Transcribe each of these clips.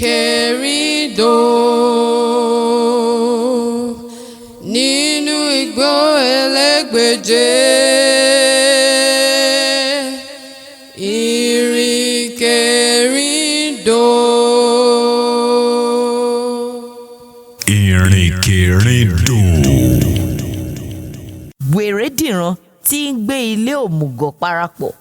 ìrìnkèrindò nínú igbó elégbèje. ìrìnkèrindò. ìrìnkèrindò. wèrèdìran tí ń gbé ilé òmùgọ̀ parapọ̀.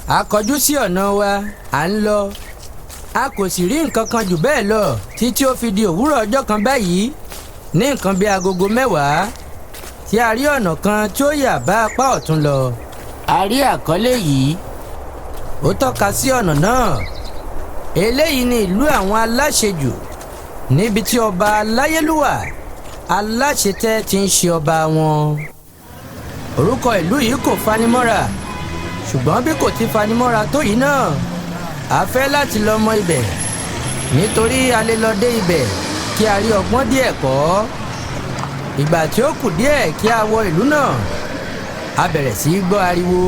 a kọjú sí ọ̀nà wa à ń lọ a kò sì rí nǹkan kan jù bẹ́ẹ̀ lọ títí ó fi di òwúrọ̀ ọjọ́ kan báyìí ní nǹkan bíi agogo 10 tí a rí ọ̀nà kan tí ó yà bá apá ọ̀tún lọ. a rí àkọlé yìí ó tọ́ka sí ọ̀nà náà. eléyìí ni ìlú àwọn aláṣejù níbi tí ọba aláyélúwà aláṣetẹ́ ti ń ṣe ọba wọn. orúkọ ìlú yìí kò fanimọ́ra ṣùgbọ́n bí kò ti fanimọ́ra tó yìí náà a fẹ́ láti lọ mọ ibẹ̀ nítorí a lè lọ dé ibẹ̀ kí a rí ọgbọ́n díẹ̀ kọ́. ìgbà tí ó kù díẹ̀ kí a wọ ìlú náà a bẹ̀rẹ̀ sí í gbọ́ ariwo.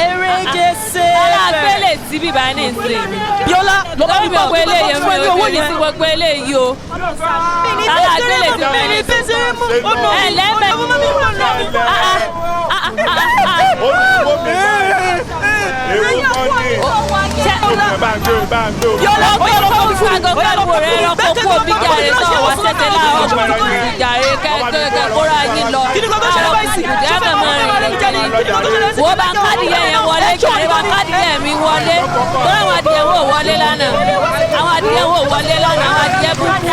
eréje ṣe é fẹ́. alágbélé sí bíbá ní ìsìn. Bíọ́lá ló bá mi bọ̀ gbogbo eléyìí mi ò ní sí gbogbo eléyìí o. alágbélé sí bíbá ní ìsìn. ẹ lẹ́mẹ̀. Bíọ́lá kó fún agogo àgbo rẹ lọ kó kó bí jàre sọ wá tètè láàárọ̀ kùtùkùtù jàre kẹkẹ kóra yín lọ àárọ̀ kùtùkùtù ẹgbẹ mọ rìn kiri wo bá ń kádìyẹ yẹn wọlé jàre bá ń kádìyẹ mi wọlé tó àwọn adìyẹ wò wọlé lánàá àwọn adìyẹ wò wọlé lánàá àwọn adìyẹ búkú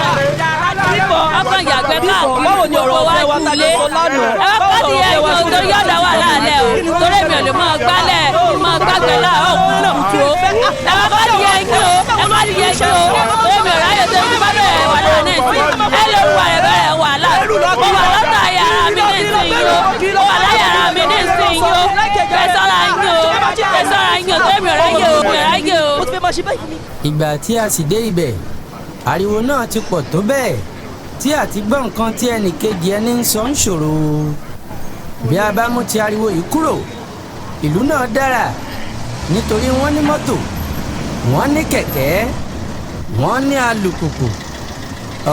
ọkàn yàgbẹ́ káàkiri gbogbo wa kulé ẹ bá kádìyẹ yìí o torí ọ̀dà wà lálẹ́ o torí mi ò lè máa gbálẹ̀ máa gbàgbẹ́ láàárọ̀ kùtùkùtù o ẹ bá kádìyẹ yìí o ẹ má dìyẹ yìí o torí mi ò ráyè tó ti bá bẹ̀rẹ̀ wà lánàá ìsìn ẹ lè wà ẹ bẹ̀rẹ̀ wà lánàá ó wà lọ́tà yàrá mi ní ìsìn yìí o ó wà láyàrá mi ní ìsìn yìí o kẹsọ́ra yín o kẹsọ́ra yín o torí mi ò ráyè o mi ò ráyè o. ìgbà tí a sì dé ibẹ̀ ariwo náà ti pọ̀ tó bẹ́ẹ̀ tí àti gbọ́ nǹkan tí ẹnì kejì ẹni ń sọ ń ṣòro. bí a bá mú ti ariwo yìí kúrò ìlú náà dára nítorí wọ́n ní mọ́tò wọ́n ní kẹ̀kẹ́ wọ́n ní alùpùpù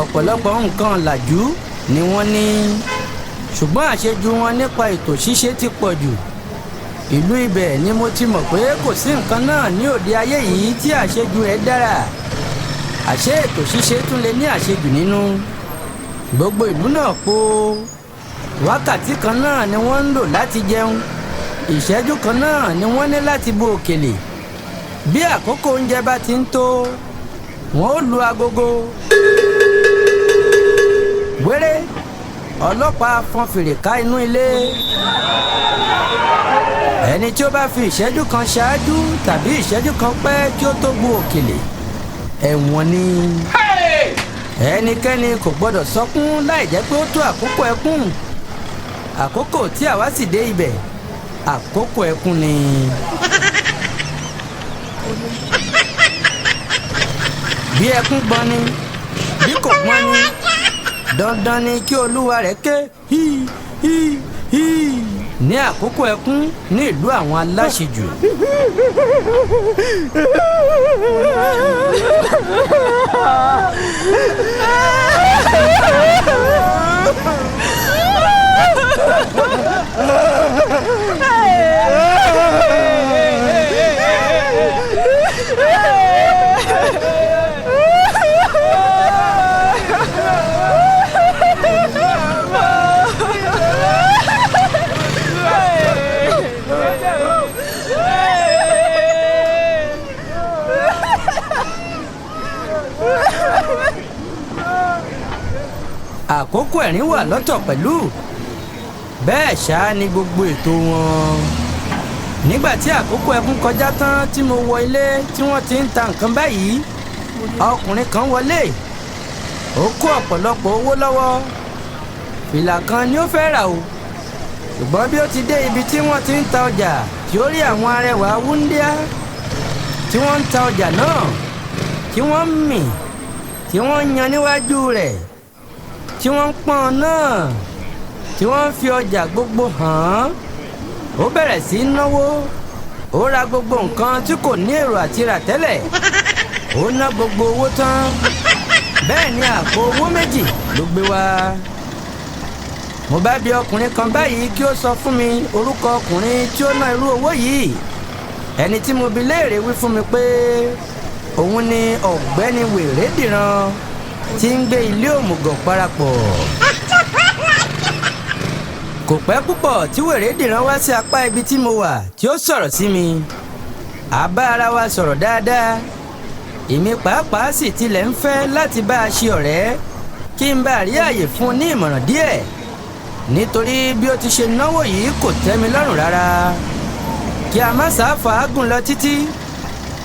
ọ̀pọ̀lọpọ̀ nǹkan làjú ni wọ́n ní ṣùgbọ́n àṣejù wọn nípa ètò ṣíṣe ti pọ̀ jù. ìlú ibẹ̀ ni mo ti mọ̀ pé kò sí nǹkan náà ní òde ayé yìí tí àṣejù rẹ̀ dára. àṣé ètò ṣíṣe tún lè ní àṣejù nínú. gbogbo ìlú náà po wákàtí kan náà ni wọ́n ń lò láti jẹun ìṣẹ́jú kan náà ni wọ́n ní láti bu òkèlè. bí àkókò oúnjẹ bá ti ń tó wọ́n ó lu agogo. wéré ọlọ́pàá fọn fèrè ká inú ilé. ẹni tí ó bá fi ìṣẹ́jú kan ṣáájú tàbí ìṣẹ́jú kan pẹ́ kí ó tó bu òkèlè ẹ̀wọ̀n ni. ẹnikẹ́ni kò gbọ́dọ̀ sọkún láì jẹ́ pé ó tó àkókò ẹkún. àkókò tí àwa sì dé ibẹ̀ àkókò ẹkún ni. bí ẹkún gbọ́n ni bí kò gbọ́n ni dandan ni kí olúwa rẹ̀ ké hí hí hí ní àkókò ẹkún ní ìlú àwọn aláṣejù. àkókò ẹ̀rín wà lọ́tọ̀ pẹ̀lú bẹ́ẹ̀ ṣáá ni gbogbo ètò wọn. nígbà tí àkókò ẹkún kọjá tán tí mo wọ ilé tí wọ́n ti ń ta nǹkan báyìí ọkùnrin kan wọlé ó kó ọ̀pọ̀lọpọ̀ owó lọ́wọ́ fìlà kan ni ó fẹ́ rà o ṣùgbọ́n bí ó ti dé ibi tí wọ́n ti ń ta ọjà tí ó rí àwọn arẹwà wúndíá tí wọ́n ń ta ọjà náà, tí wọ́n ń mì, tí wọ́n ń yan níwájú rẹ̀, tí wọ́n ń pọ́n náà, tí wọ́n ń fi ọjà gbogbo hàn án, ó bẹ̀rẹ̀ sí í náwó. Ó ra gbogbo nǹkan tí kò ní èrò àti rà tẹ́lẹ̀. Ó ná gbogbo owó tán. Bẹ́ẹ̀ ni àpò owó méjì ló gbé wá. Mo bá bi ọkùnrin kan báyìí kí ó sọ fún mi orúkọ ọkùnrin tí ó ná irú owó yìí. Ẹni tí mo bi léèrè wí fún mi pé òun ni ọ̀gbẹ́ni Wèrèdìran tí ń gbé ilé òmùgọ̀ parapọ̀. Kò pẹ́ púpọ̀ tí Wèrèdìran wá sí apá ibi tí mo wà tí ó sọ̀rọ̀ sí mi. A bá ara wa sọ̀rọ̀ dáadáa. Èmi pàápàá sì tilẹ̀ ń fẹ́ láti bá a ṣe ọ̀rẹ́ kí n bá rí àyè fún un ní ìmọ̀ràn díẹ̀. Nítorí bí ó ti ṣe náwó yìí kò tẹ́ mi lọ́rùn rárá. Kí a má sá fàágùn lọ títí.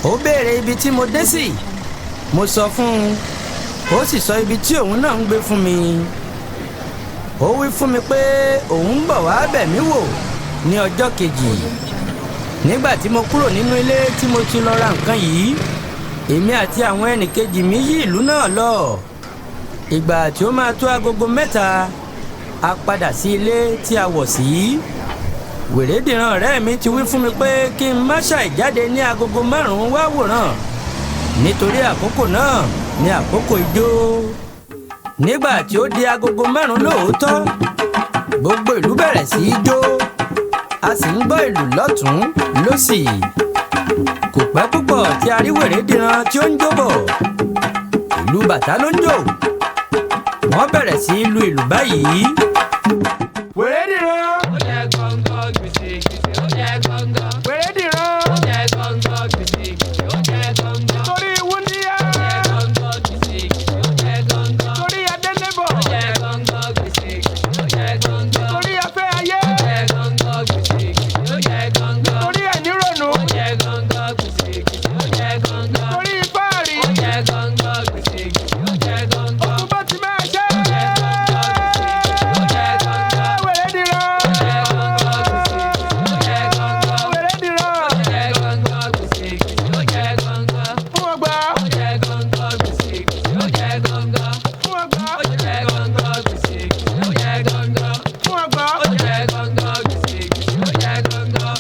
Ó béèrè ibi tí mo dé sí. Mo sọ fún un. Ó sì sọ ibi tí òun náà ń gbé fún mi. Ó wí fún mi pé òun ń bọ̀ wá bẹ̀ mí wò ní ọjọ́ kejì. Nígbà tí mo kúrò nínú ilé tí mo ti lọ ra nǹkan yìí, èmi àti àwọn ẹnìkejì mi yí ìlú náà lọ. Ìgbà tí ó máa tó agogo 3, a padà sí ilé tí a wọ̀ sí. Wèrèdìran ọ̀rẹ́ mi ti wí fún mi pé kí n má ṣàìjáde ní agogo 5 wá wòran. Nítorí àkókò náà ni àkókò ijó. Nígbà tí ó di agogo 5 lóòótọ́, gbogbo ìlú bẹ̀rẹ̀ sí í jó. A sì ń gbọ́ ìlù lọ́tún lósì. Kò pẹ́ púpọ̀ tí a rí Wèrèdìran tí ó ń jó bọ̀. Ìlú bàtá ló ń jó. Wọ́n bẹ̀rẹ̀ sí í lu ìlù báyìí. Wèrèdìran. Ó jẹ́ gọ́ngọ́ gbèsè gbèsè, ó jẹ́ gọ́ngọ́. Wèrèdìran. Ó jẹ́ gọ́ngọ́ gbèsè gbèsè, ó jẹ́ gọ́ngọ́. Torí wúndíá. Ó jẹ́ gọ́ngọ́ gbèsè gbèsè, ó jẹ́ gọ́ngọ́. Torí adélébọ̀. Ó jẹ́ gọ́ngọ́ gbèsè gbèsè, ó jẹ́ gọ́ngọ́. Torí afẹ́ ayé. Ó jẹ́ gọ́ngọ́ gbèsè gbèsè, ó jẹ́ gọ́ngọ́. Torí ẹ̀nírònú. Ó jẹ́ gọ́ngọ́ gbèsè gbèsè, ó jẹ́ gọ́ngọ́. Torí fáàrí. Ó jẹ́ gọ́ngọ́ gbèsè gbèsè, ó jẹ́ gọ́ngọ́. Òkú bá ti máa ṣe. Ó jẹ́ gọ́ngọ́ gbèsè gbèsè, ó jẹ́ gọ́ngọ́. Wèrèdìran. Ó jẹ́ gọ́ngọ́ gbèsè gbèsè, ó jẹ́ gọ́ngọ́. Wèrèdìran. Ó jẹ́ gọ́ngọ́ gbèsè gbèsè, ó jẹ́ gọ́ngọ́. Fún ọgbà. Ó jẹ́ gọ́ngọ́ gbèsè gbèsè, ó jẹ́ gọ́ngọ́. Fún ọgbà. Ó jẹ́ gọ́ngọ́ gbèsè gbèsè, ó jẹ́ gọ́ngọ́. Fún ọgbà. Ó jẹ́ gọ́ngọ́ gbèsè gbèsè, ó jẹ́ gọ́ngọ́.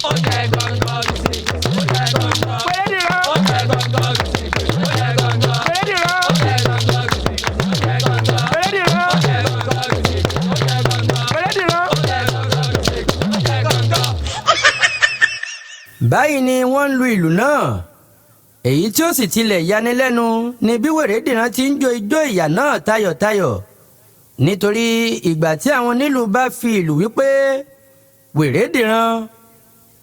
Ó jẹ́ gọ́ngọ́ gbèsè gbèsè, ó jẹ́ gọ́ngọ́. Wèrèdìran. Ó jẹ́ gọ́ngọ́ gbèsè gbèsè, ó jẹ́ gọ́ngọ́. Wèrèdìran. Ó jẹ́ gọ́ngọ́ gbèsè gbèsè, ó jẹ́ gọ́ngọ́. Wèrèdìran. Ó jẹ́ gọ́ngọ́ gbèsè gbèsè, ó jẹ́ gọ́ngọ́. Wèrèdìran. Ó jẹ́ gọ́ngọ́ gbèsè gbèsè, ó jẹ́ gọ́ngọ́. Báyìí ni wọ́n ń lu ìlù náà. Èyí tí ó sì tilẹ̀ yanilẹ́nu ni bí Wèrèdìran ti ń jó ijó ìyà náà tayọ̀tayọ̀. Nítorí ìgbà tí àwọn onílù bá fi ìlù wípé Wèrèdìran,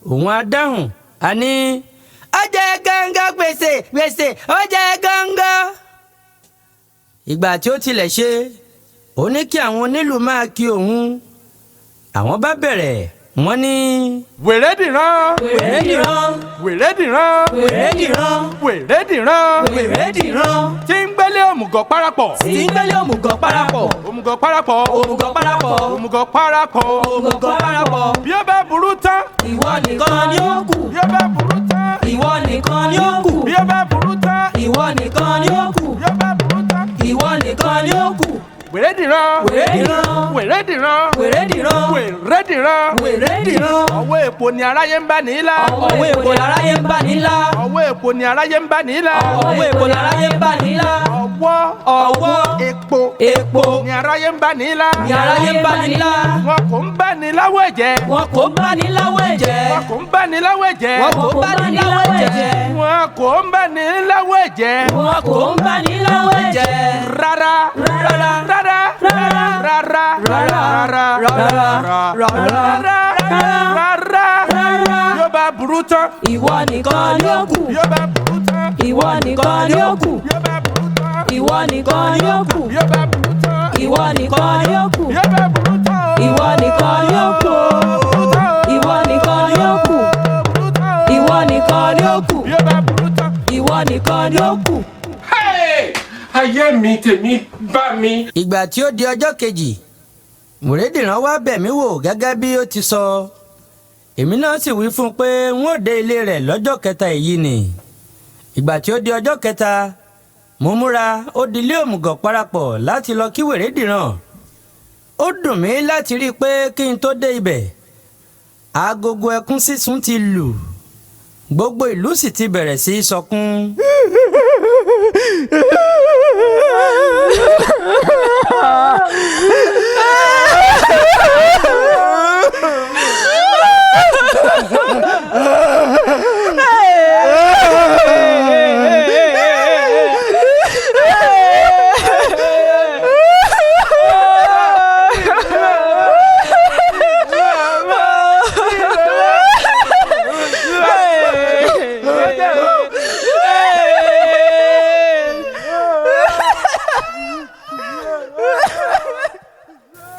òun á dáhùn, a ní ó jẹ́ gọ́ngọ́ gbèsè gbèsè, ó jẹ́ gọ́ngọ́. Ìgbà tí ó tilẹ̀ ṣe, ó ní kí àwọn onílù máa kí òun. Àwọn bá bẹ̀rẹ̀, wọ́n ní. Wèrèdìran. Wèrèdìran. Wèrèdìran. Wèrèdìran. Wèrèdìran. Wèrèdìran. Tí ń gbélé òmùgọ̀ parapọ̀. Tí ń gbélé òmùgọ̀ parapọ̀. Òmùgọ̀ parapọ̀. Òmùgọ̀ parapọ̀. Òmùgọ̀ parapọ̀. Òmùgọ̀ parapọ̀. Bí ó bá burú tán. Ìwọ nìkan ni ó kù. Bí ó bá burú tán. Ìwọ nìkan ni ó kù. Bí ó bá burú tán. Ìwọ nìkan ni ó kù. Bí ó bá burú tán. Ìwọ nìkan ni ó kù. Wèrèdìran. Wèrèdìran. Wèrèdìran. Wèrèdìran. Wèrèdìran. Wèrèdìran. Ọwọ́ èpo ni aráyé ń bá ní lá. Ọwọ́ èpo láráyé ń bá nílá. Ọwọ́ èpo ni aráyé ń bá ní lá. Ọwọ́ èpo láráyé ń bá nílá. Ọwọ́ èpo. Èpo Ni aráyé ń bá ní lá. ni aráyé ń bá nílá. Wọn kò ń bá ní láwọ̀ ẹ̀jẹ̀. Wọn kò bá ní láwọ̀ ẹ̀jẹ̀. Wọn kò ń bá ní láwọ̀ ẹ̀jẹ̀. Wọn kò bá ní láwọ̀ ẹ̀jẹ̀. Wọn kò ń bá ní láwọ̀ ẹ̀jẹ̀. Wọn kò ń bá ní láwọ̀ ẹ̀jẹ̀. Rárá. Rárá. Rárá. Rárá. Rárá. Rárá. Rárá. Rárá. Yóò bá burú tán. Ìwọ nìkan ni ó kù. Yóò bá burú tán. Ìwọ nìkan ni ó kù. Yóò bá burú tán. Ìwọ nìkan ni ó kù. Yóò bá burú tán. Ìwọ nìkan ni ó kù. Yóò bá burú tán. Ìwọ nìkan ni ó kù. Ìwọ nìkan ni ó kù. Ìwọ nìkan ni ó kù. Yóò bá burú tán. Ìwọ nìkan ni ó kù. Ayé mi tèmi bá mi. Ìgbà tí ó di ọjọ́ kejì, Wèrèdìran wá bẹ̀ mí wò gẹ́gẹ́ bí ó ti sọ. èmi náà sì wí fún un pé n ó dé ilé rẹ̀ lọ́jọ́ kẹta èyí ni. ìgbà tí ó di ọjọ́ kẹta mo múra ó di ilé òmùgọ̀ parapọ̀ láti lọ kí wèrèdìran. ó dùn mí láti rí i pé kí n tó dé ibẹ̀ agogo ẹkún sísun ti lù gbogbo ìlú sì ti bẹ̀rẹ̀ sí í sọkún.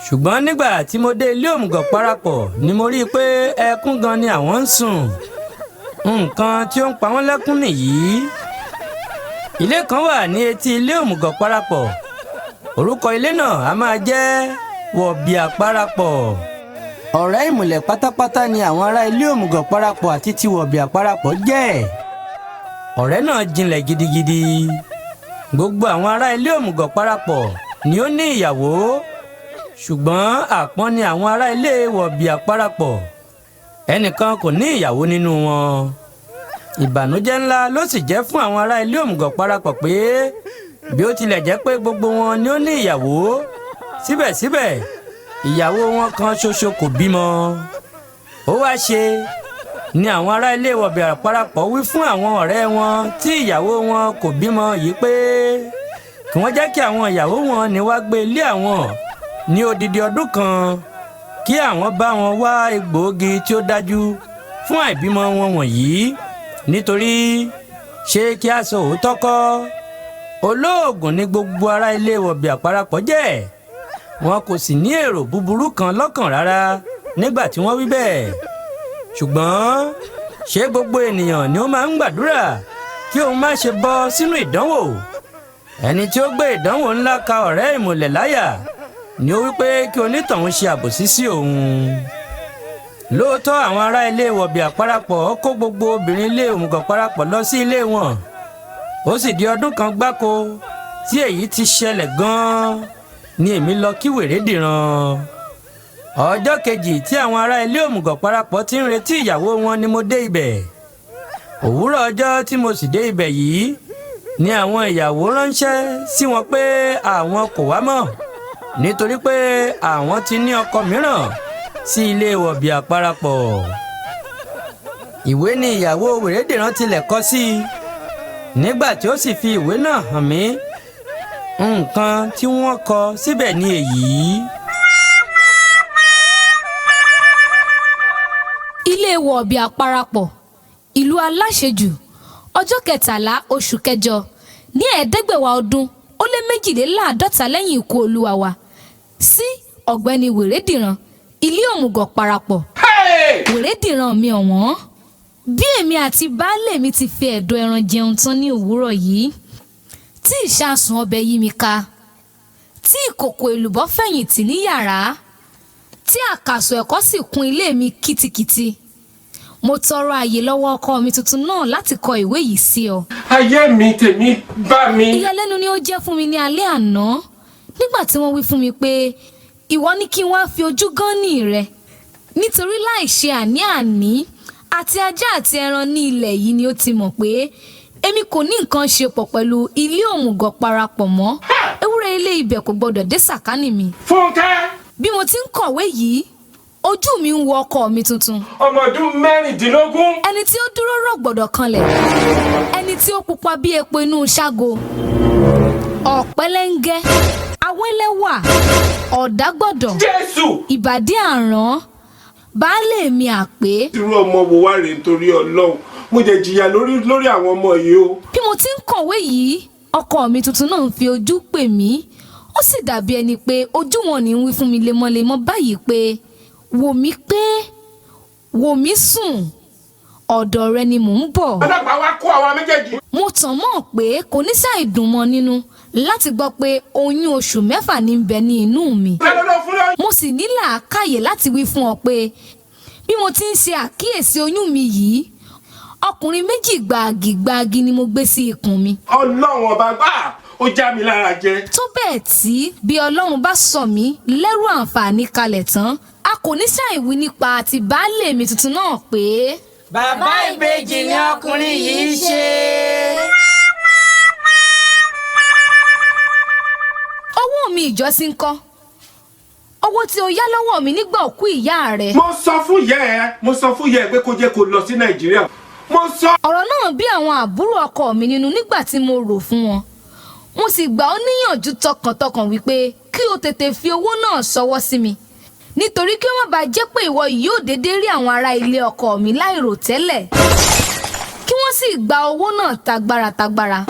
ṣùgbọ́n nígbà tí mo dé ilé òmùgọ̀ parapọ̀ ni mo rí i pé ẹkún gan ni àwọn ń sùn. nǹkan tí ó ń pa wọ́n lẹ́kún nìyí. ilé kan wà ní etí ilé òmùgọ̀ parapọ̀. orúkọ ilé náà a máa jẹ́ wọ̀bìà parapọ̀. ọ̀rẹ́ ìmùlẹ̀ pátápátá ni àwọn ará ilé òmùgọ̀ parapọ̀ àti ti wọ̀bìà parapọ̀ jẹ́. ọ̀rẹ́ náà jinlẹ̀ gidigidi. gbogbo àwọn ará ilé òmùgọ̀ parapọ̀ ni ó ní ìyàwó. ṣùgbọ́n àpọ́n ni àwọn ará ilé wọ̀bìà parapọ̀. ẹnìkan kò ní ìyàwó nínú wọn. ìbànújẹ́ ńlá ló sì jẹ́ fún àwọn ará ilé òmùgọ̀ parapọ̀ pé bí ó tilẹ̀ jẹ́ pé gbogbo wọn ni ó ní ìyàwó síbẹ̀síbẹ̀ ìyàwó wọn kan ṣoṣo kò bímọ. ó wá ṣe ni àwọn ará ilé wọ̀bìà parapọ̀ wí fún àwọn ọ̀rẹ́ wọn tí ìyàwó wọn kò bímọ yìí pé kí wọ́n jẹ́ kí àwọn ìyàwó wọn ní wá gbé ilé àwọn ní odidi ọdún kan kí àwọn bá wọn wá egbòogi tí ó dájú fún àìbímọ wọn wọ̀nyí nítorí ṣé kí a sọ òótọ́ kọ́ olóògùn ní gbogbo ará ilé wọ̀bìà parapọ̀ jẹ́. wọn kò sì ní èrò búburú kan lọ́kàn rárá nígbà tí wọ́n wí bẹ́ẹ̀. ṣùgbọ́n ṣé gbogbo ènìyàn ni ó máa ń gbàdúrà kí òun má ṣe bọ́ sínú ìdánwò? ẹni tí ó gbé ìdánwò ńlá ka ọ̀rẹ́ ìmùlẹ̀ láyà ni ó wí pé kí onítọ̀hún ṣe àbòsí sí òun. lóòótọ́ àwọn ará ilé wọ̀bìà parapọ̀ kó gbogbo obìnrin ilé òmùgọ̀ parapọ̀ lọ sí ilé wọn. ó sì di ọdún kan gbáko tí èyí ti ṣẹlẹ̀ gan-an ni èmi lọ kí wèrèdìran. ọjọ́ kejì tí àwọn ará ilé òmùgọ̀ parapọ̀ ti ń retí ìyàwó wọn ni mo dé ibẹ̀. òwúrọ̀ ọjọ́ tí mo sì dé ibẹ̀ yìí ni àwọn ìyàwó ránṣẹ́ sí wọn pé àwọn kò wá mọ́ nítorí pé àwọn ti ní ọkọ mìíràn sí ilé wọ̀bìà parapọ̀. ìwé ni ìyàwó wèrèdìran tilẹ̀ kọ sí i. nígbà tí ó sì fi ìwé náà hàn mí nǹkan tí wọ́n kọ síbẹ̀ ni èyí. ilé wọ̀bìà parapọ̀ ìlú aláṣejù ọjọ́ 13 oṣù kẹjọ ní 552 lẹ́yìn ikú olúwa wa sí ọ̀gbẹ́ni wèrèdìran ilé òmùgọ̀ parapọ̀. wèrèdìran mi ọ̀wọ́n bí èmi àti baálé mi ti fi ẹ̀dọ̀ ẹran jẹun tán ní òwúrọ̀ yìí tí ìṣàsùn ọbẹ̀ yí mi ká tí ìkòkò èlùbọ́ fẹ̀yìntì ní yàrá tí àkàsọ̀ ẹ̀kọ́ sì kún ilé mi kìtìkìtì mo tọrọ àyè lọ́wọ́ ọkọ mi tuntun náà láti kọ ìwé yìí sí ọ. ayé mi tèmi bá mi. ìyàlẹ́nu ni ó jẹ́ fún mi ní alẹ́ àná nígbà tí wọ́n wí fún mi pé ìwọ ní kí n wá fi ojú gánní rẹ nítorí láì ṣe àní-àní àti ajá àti ẹran ní ilẹ̀ yìí ni ó ti mọ̀ pé èmi kò ní nǹkan ṣe pọ̀ pẹ̀lú ilé òmùgọ̀ parapọ̀ mọ́ ewúrẹ́ ilé ibẹ̀ kò gbọdọ̀ dé sàkánì mi. Fúnkẹ́. bí mo ti ń kọ̀wé yìí ojú mi ń wo ọkọ mi tuntun. ọmọ ọdún 16. ẹni tí ó dúró rọ̀gbọ̀dọ̀ kanlẹ̀ ẹni tí ó pupa bí epo inú ṣágo ọ̀pẹ́lẹ́ngẹ́ awẹ́lẹ́wà ọ̀dàgbọ̀dọ̀ Jésù. ìbàdí àrán baálé mi àpé. irú ọmọ wo wá rèé nítorí Ọlọ́run mo jẹ jìyà lórí àwọn ọmọ yìí o. bí mo ti ń kọ̀wé yìí ọkọ mi tuntun náà ń fi ojú pè mí ó sì dàbí ẹni pé ojú wọn ní ń wí fún mi lemọ́lemọ́ báyìí pé wò mí sùn ọ̀dọ̀ rẹ ni mò ń bọ̀. ọlọ́pàá wá kó àwa méjèèjì. mo tàn mọ́ pé kò ní ṣàì dùn mọ́ nínú láti gbọ́ pé oyún oṣù 6 ní ń bẹ ní inú mi. mo sì ní làákàyè láti wí fún ọ pé bí mo ti ń ṣe àkíyèsí oyún mi yìí ọkùnrin méjì gbàgìgbàgì ni mo gbé sí ikùn mi. Ọlọ́run ọba gbà ó já mi lára jẹ. tó bẹ́ẹ̀ tí bí Ọlọ́run bá sọ mí lẹ́rù àǹfààní kalẹ̀ tán a kò ní ṣàìwí nípa àti baálé mi tuntun náà pé. bàbá ìbejì ni ọkùnrin yìí ń ṣe. owó mi ìjọsìn ńkọ́ owó tí o yá lọ́wọ́ mi nígbà òkú ìyá rẹ̀. mo sọ fún ìyá ẹ pé kó jẹ́ kó lọ sí Nàìjíríà. mo sọ. ọ̀rọ̀ náà bí àwọn àbúrò ọkọ mi nínú nígbà tí mo rò fún wọn mo sì gbà ọ́ níyànjú tọkàntọkàn wípé kí o tètè fi owó náà ṣọwọ́ sí mi nítorí kí ó má bàa jẹ́ pé ìwọ yóò dédé rí àwọn ará ilé ọkọ mi láìrò tẹ́lẹ̀ kí wọ́n sì gba owó náà tagbára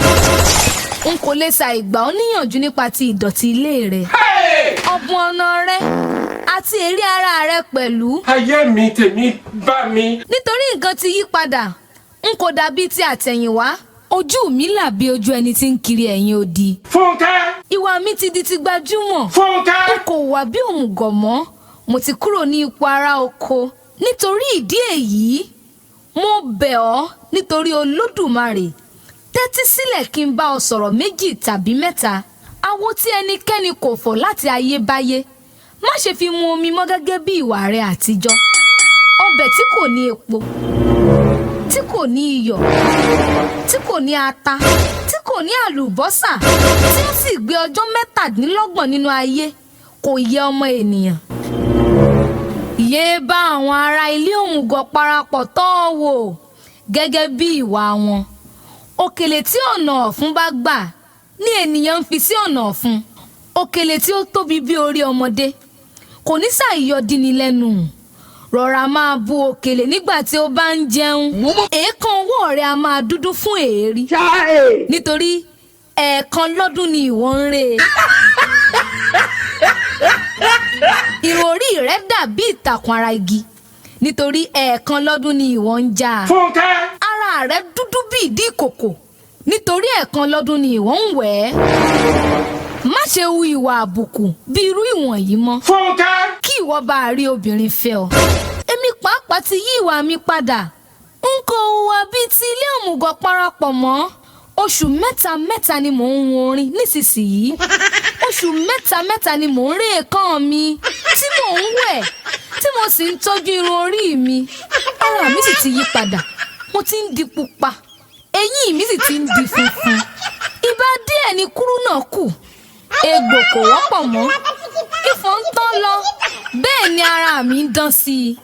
n kò lè ṣàìgbà ọ́ níyànjú nípa ti ìdọ̀tí ilé rẹ̀ ọ̀bùn ọ̀nà rẹ̀ àti èrè ara rẹ̀ pẹ̀lú. ayé mi tèmi bá mi. nítorí nǹkan ti yí padà n kò dàbí ti àtẹ̀yìnwá ojú mi là bí ojú ẹni tí ń kiri ẹ̀yìn odi. Fúnkẹ́. ìwà mi ti di ti gbajúmọ̀. Fúnkẹ́. n kò wà bí òmùgọ̀ mọ́ mo ti kúrò ní ipò ará oko nítorí ìdí èyí mo bẹ̀ ọ́ nítorí Olódùmarè tẹ́tí sílẹ̀ kí n bá ọ sọ̀rọ̀ méjì tàbí mẹ́ta awo tí ẹnikẹ́ni kò fọ̀ láti ayébáyé má ṣe fi mu omi mọ́ gẹ́gẹ́ bí ìwà rẹ àtijọ́ ọbẹ̀ tí kò ní epo tí kò ní iyọ̀ tí kò ní ata tí kò ní àlùbọ́sà tí ó sì gbé ọjọ́ 27 nínú ayé kò yẹ ọmọ ènìyàn. yéé bá àwọn ará ilé òmùgọ̀ parapọ̀ tọ́ ọ wò gẹ́gẹ́ bí ìwà wọn. òkèlè tí ọ̀nà ọ̀fun bá gbà ní ènìyàn ń fi sí ọ̀nà ọ̀fun òkèlè tí ó tóbi bí orí ọmọdé kò ní ṣàìyọdíni lẹ́nu rọra máa bu òkèlè nígbà tí ó bá ń jẹun èékán ọwọ́ rẹ̀ a máa dúdú fún èérí nítorí ẹ̀ẹ̀kan lọ́dún ni ìwọ ń rè é. ìròrí rẹ̀ dàbí ìtàkùn ara igi nítorí ẹ̀ẹ̀kan lọ́dún ni ìwọ ń já. Fúnkẹ́. ara rẹ̀ dúdú bí ìdí ìkòkò nítorí ẹ̀ẹ̀kan lọ́dún ni ìwọ ń wẹ̀ ẹ́. má ṣe hu ìwà àbùkù bí irú ìwọ̀nyí mọ́. Fúnkẹ́. kí ìwọ bá rí obìnrin fẹ́ ọ. èmi pàápàá ti yí ìwà mi padà n kò hùwà bíi ti ilé òmùgọ̀ parapọ̀ mọ́. oṣù mẹ́ta ni mò ń hun orin nísinsìnyí oṣù mẹ́ta ni mò ń ré èékán mi tí mò ń wẹ̀ tí mo sì ń tọ́jú irun orí mi ara mi sì ti yí padà mo ti ń di pupa eyín mi sì ti ń di funfun ìbá díẹ̀ ni kúrú náà kù egbò kò wọ́pọ̀ mọ́ ìfọ̀ ń tán lọ bẹ́ẹ̀ ni ara mi ń dán sí i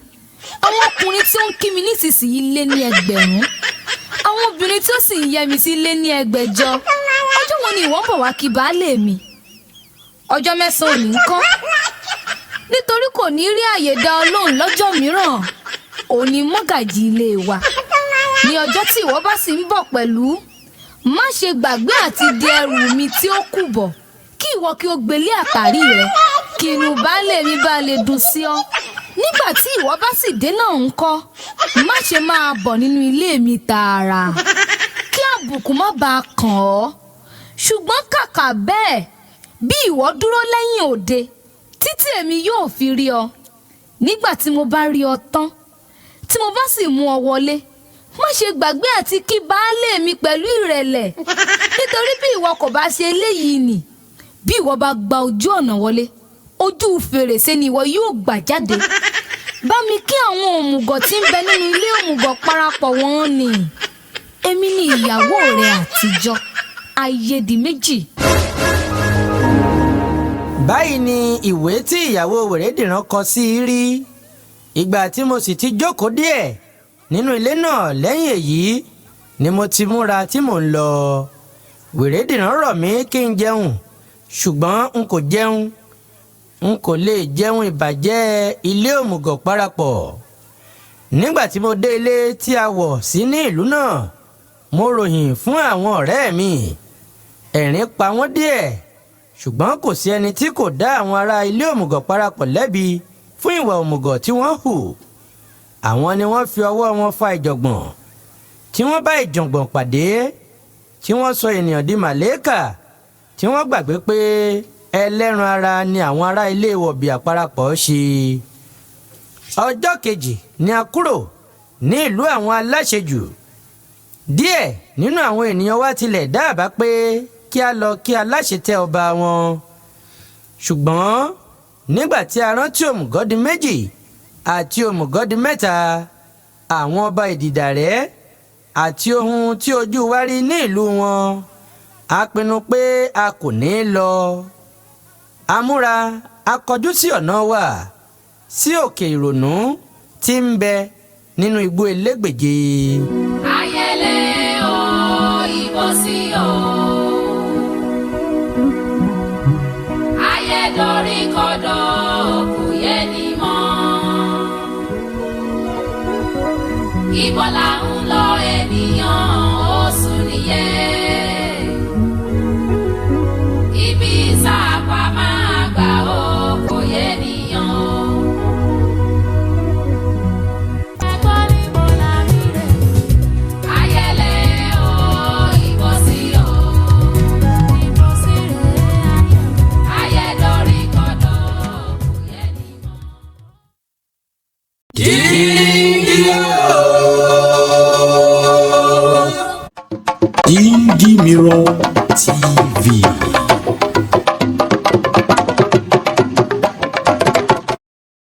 àwọn ọkùnrin tí ó ń kí mi nísinsìnyí lé ní 1000 àwọn obìnrin tí ó sì ń yẹ mi sí lé ní 600 ọjọ́ wo ni ìwọ ń bọ̀ wá kí baálé mi ọjọ́ 9 òní ń kọ́ nítorí kò ní rí àyè dá ọ lóhùn lọ́jọ́ mìíràn òní mọ́gàjì ilé wa ní ọjọ́ tí ìwọ bá sì ń bọ̀ pẹ̀lú má ṣe gbàgbé àti di ẹrù mi tí ó kù bọ̀ kí ìwọ kí o gbélé àtàrí rẹ kí inú baálé mi bá lè dùn sí ọ nígbà tí ìwọ bá sì dé náà ń kọ́ má ṣe máa bọ̀ nínú ilé mi tààrà kí àbùkù má bàa kàn ọ́ ṣùgbọ́n kàkà bẹ́ẹ̀ bí ìwọ dúró lẹ́yìn òde títí èmi yóò fi rí ọ nígbà tí mo bá rí ọ tán tí mo bá sì mú ọ wọlé má ṣe gbàgbé àti kí baálé mi pẹ̀lú ìrẹ̀lẹ̀ nítorí bí ìwọ kò bá ṣe eléyìí nì bí ìwọ bá gba ojú ọ̀nà wọlé ojú fèrèsé ni ìwọ yóò gbà jáde bá mi kí àwọn òmùgọ̀ tí ń bẹ nínú ilé òmùgọ̀ parapọ̀ wọn ni èmi ni ìyàwó rẹ àtijọ́ ayédìméjì. báyìí ni ìwé tí ìyàwó Wèrèdìran kọ sí rí ìgbà tí mo sì ti jókòó díẹ̀ nínú ilé náà lẹ́yìn èyí ni mo ti múra tí mò ń lọ. Wèrèdìran rọ̀ mí kí n jẹun ṣùgbọ́n n kò jẹun n kò lè jẹun ìbàjẹ́ ilé òmùgọ̀ parapọ̀. nígbà tí mo dé ilé tí a wọ̀ sí ní ìlú náà mo ròyìn fún àwọn ọ̀rẹ́ mi ẹ̀rín pa wọ́n díẹ̀ ṣùgbọ́n kò sí ẹni tí kò dá àwọn ará ilé òmùgọ̀ parapọ̀ lẹ́bi fún ìwà òmùgọ̀ tí wọ́n hù. àwọn ni wọ́n fi ọwọ́ wọn fa ìjọ̀gbọ̀n tí wọ́n bá ìjọ̀gbọ̀n pàdé tí wọ́n sọ ènìyàn di màlẹ́kà tí wọ́n gbàgbé pé ẹlẹ́ran ara ni àwọn ará ilé wọ̀bì àparapọ̀ ṣe. ọjọ́ kejì ni a kúrò ní ìlú àwọn aláṣejù. díẹ̀ nínú àwọn ènìyàn wa tilẹ̀ dábàá pé kí a lọ kí aláṣetẹ ọba wọn. ṣùgbọ́n nígbà tí a rántí òmùgọ́dì méjì àti òmùgọ́dì mẹ́ta, àwọn ọba ìdìdàrẹ́ àti ohun tí ojú wa rí ní ìlú wọn, a pinnu pé a kò ní lọ. a múra a kọjú sí ọ̀nà wa sí òkè ìrònú tí ń bẹ nínú igbó elégbèje. ayẹlẹ o ìbò sí o ayẹdọrí kọdọ kò yẹ ní mọ́ ibo là ń lọ ènìyàn ó sùn nìyẹn ibi sáàpà máa gbà ó kò yẹ nìyàn o. Indie Mirror TV.